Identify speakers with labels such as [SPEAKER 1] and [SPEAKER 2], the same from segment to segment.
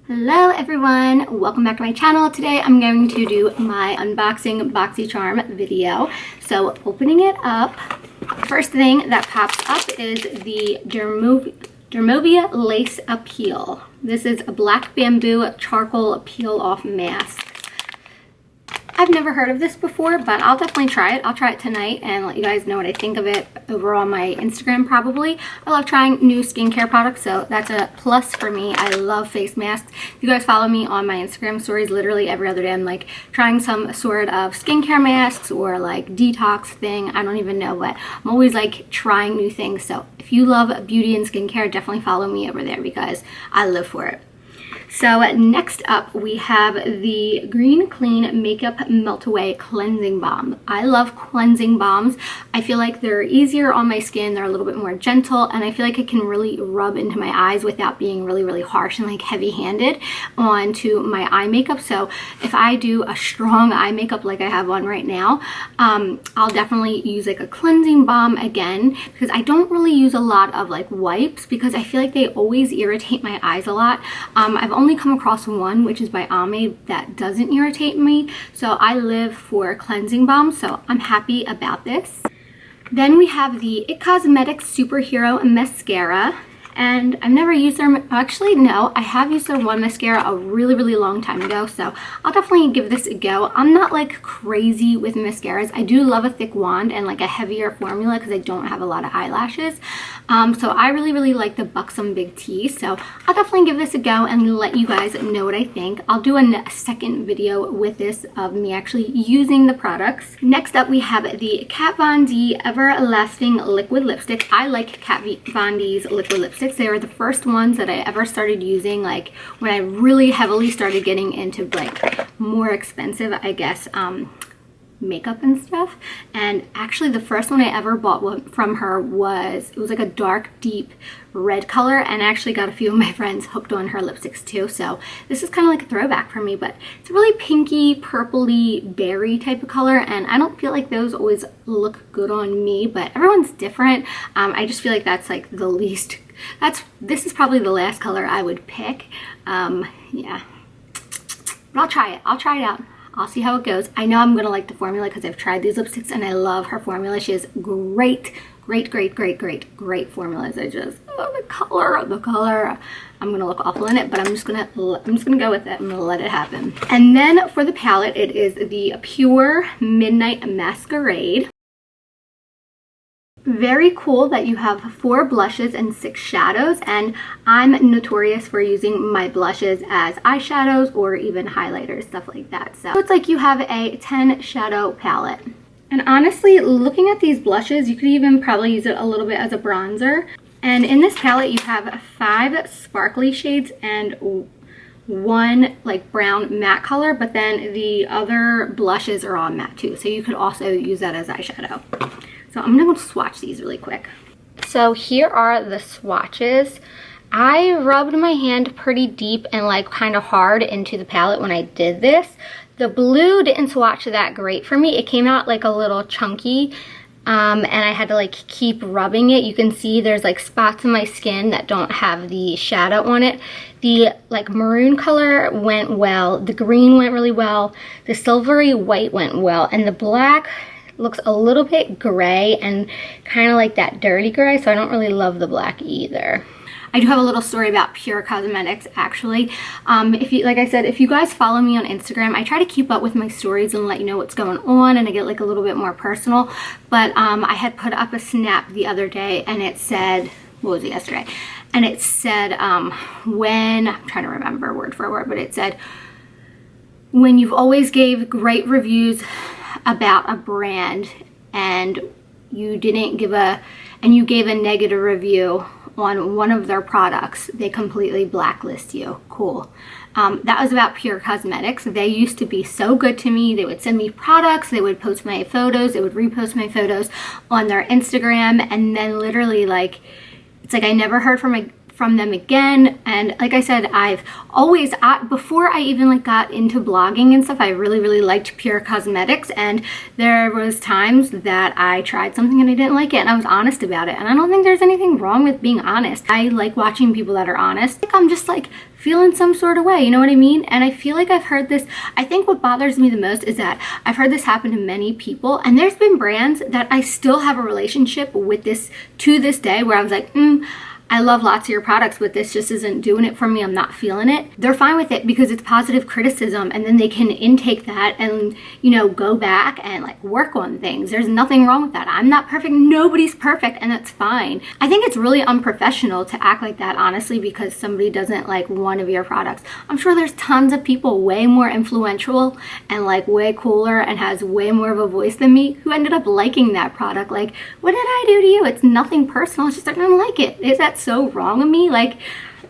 [SPEAKER 1] Hello everyone, welcome back to my channel. Today I'm going to do my unboxing Boxycharm video. So opening it up, first thing that pops up is the Dermovia Lace Appeal. This is a black bamboo charcoal peel off mask. I've never heard of this before, but I'll definitely try it. I'll try it tonight and let you guys know what I think of it over on my Instagram probably. I love trying new skincare products, so that's a plus for me. I love face masks. If you guys follow me on my Instagram stories, literally every other day I'm like trying some sort of skincare masks or like detox thing. I don't even know, but I'm always like trying new things. So if you love beauty and skincare, definitely follow me over there because I live for it. So next up we have the Green Clean Makeup Melt Away Cleansing Balm. I love cleansing balms. I feel like they're easier on my skin, they're a little bit more gentle, and I feel like it can really rub into my eyes without being really harsh and like heavy-handed onto my eye makeup. So if I do a strong eye makeup like I have on right now, I'll definitely use like a cleansing balm again, because I don't really use a lot of like wipes because I feel like they always irritate my eyes a lot. I've only come across one, which is by Balm, that doesn't irritate me, so I live for cleansing balm, so I'm happy about this. Then we have the It Cosmetics Superhero Mascara, and I've never used their, actually no, I have used their one mascara a really long time ago, so I'll definitely give this a go. I'm not like crazy with mascaras. I do love a thick wand and like a heavier formula because I don't have a lot of eyelashes. So I really like the Buxom Big T, so I'll definitely give this a go and let you guys know what I think. I'll do a second video with this of me actually using the products. Next up we have the Kat Von D Everlasting Liquid Lipstick. I like Kat Von D's liquid lipsticks. They were the first ones that I ever started using, like when I really heavily started getting into like more expensive, I guess, makeup and stuff. And actually the first one I ever bought from her was, it was like a dark deep red color, and I actually got a few of my friends hooked on her lipsticks too, so this is kind of like a throwback for me. But it's a really pinky purpley berry type of color, and I don't feel like those always look good on me, but everyone's different. I just feel like that's like the least, this is probably the last color I would pick. Yeah, but I'll try it out. I'll see how it goes. I know I'm gonna like the formula because I've tried these lipsticks and I love her formula. She has great formulas. I just, oh, the color. I'm gonna look awful in it, but I'm just gonna go with it. I'm gonna let it happen. And then for the palette, it is the Pure Midnight Masquerade. Very cool that you have 4 blushes and 6 shadows, and I'm notorious for using my blushes as eyeshadows or even highlighters, stuff like that. So it's like you have a 10 shadow palette. And honestly, looking at these blushes, you could even probably use it a little bit as a bronzer. And in this palette you have 5 sparkly shades and 1 like brown matte color, but then the other blushes are all matte too, so you could also use that as eyeshadow. So I'm gonna go swatch these really quick. So here are the swatches. I rubbed my hand pretty deep and like kind of hard into the palette when I did this. The blue didn't swatch that great for me. It came out like a little chunky, and I had to like keep rubbing it. You can see there's like spots in my skin that don't have the shadow on it. The like maroon color went well, the green went really well, the silvery white went well, and the black looks a little bit gray and kind of like that dirty gray, so I don't really love the black either. I do have a little story about Pure Cosmetics actually. If you, like I said, if you guys follow me on Instagram, I try to keep up with my stories and let you know what's going on, and I get like a little bit more personal. But I had put up a snap the other day and it said, what was it, yesterday? And it said, when, I'm trying to remember word for word, but it said, when you've always gave great reviews about a brand and you didn't give and you gave a negative review on one of their products, they completely blacklist you. Cool. That was about Pure Cosmetics. They used to be so good to me. They would send me products, they would post my photos, they would repost my photos on their Instagram, and then literally like, it's like I never heard from them again. And like I said, I've always, before I even like got into blogging and stuff, I really liked Pure Cosmetics, and there was times that I tried something and I didn't like it, and I was honest about it. And I don't think there's anything wrong with being honest. I like watching people that are honest. Like, I'm just like feeling some sort of way, you know what I mean? And I feel like I've heard this. I think what bothers me the most is that I've heard this happen to many people, and there's been brands that I still have a relationship with this to this day, where I was like, I love lots of your products, but this just isn't doing it for me. I'm not feeling it. They're fine with it because it's positive criticism, and then they can intake that and, you know, go back and like work on things. There's nothing wrong with that. I'm not perfect. Nobody's perfect, and that's fine. I think it's really unprofessional to act like that, honestly, because somebody doesn't like one of your products. I'm sure there's tons of people way more influential and like way cooler and has way more of a voice than me who ended up liking that product. Like, what did I do to you? It's nothing personal. It's just I don't like it. Is that so wrong of me? Like,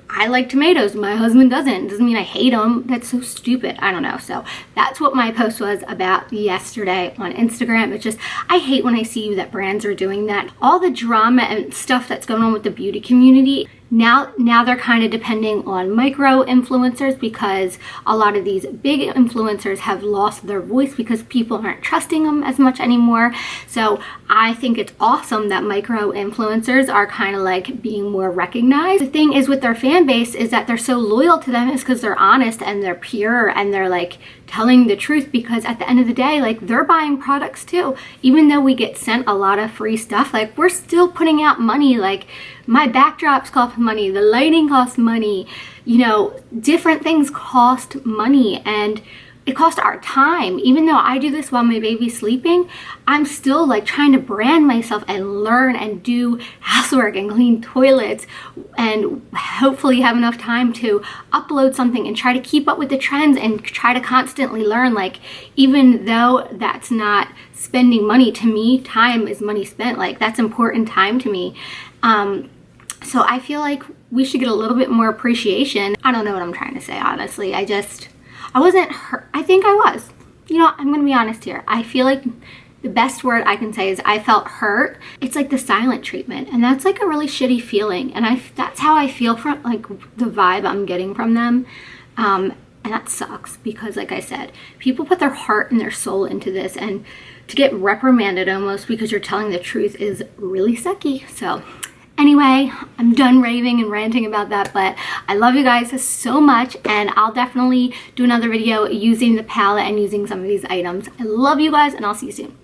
[SPEAKER 1] I like tomatoes, my husband doesn't. Doesn't mean I hate them. That's so stupid. I don't know. So that's what my post was about yesterday on Instagram. It's just, I hate when I see that brands are doing that. All the drama and stuff that's going on with the beauty community, now they're kind of depending on micro influencers, because a lot of these big influencers have lost their voice because people aren't trusting them as much anymore. So I think it's awesome that micro influencers are kind of like being more recognized. The thing is with their fan base is that they're so loyal to them is because they're honest and they're pure and they're like telling the truth, because at the end of the day, like, they're buying products too. Even though we get sent a lot of free stuff, like, we're still putting out money. Like, my backdrops cost money, the lighting costs money, you know, different things cost money, and it costs our time. Even though I do this while my baby's sleeping, I'm still like trying to brand myself and learn and do housework and clean toilets and hopefully have enough time to upload something and try to keep up with the trends and try to constantly learn. Like, even though that's not spending money, to me, time is money spent. Like, that's important time to me. So I feel like we should get a little bit more appreciation. I don't know what I'm trying to say, honestly. I wasn't hurt. I think I was. You know, I'm gonna be honest here. I feel like the best word I can say is I felt hurt. It's like the silent treatment, and that's like a really shitty feeling. And that's how I feel from like the vibe I'm getting from them. And that sucks because, like I said, people put their heart and their soul into this, and to get reprimanded almost because you're telling the truth is really sucky. So anyway, I'm done raving and ranting about that, but I love you guys so much, and I'll definitely do another video using the palette and using some of these items. I love you guys, and I'll see you soon.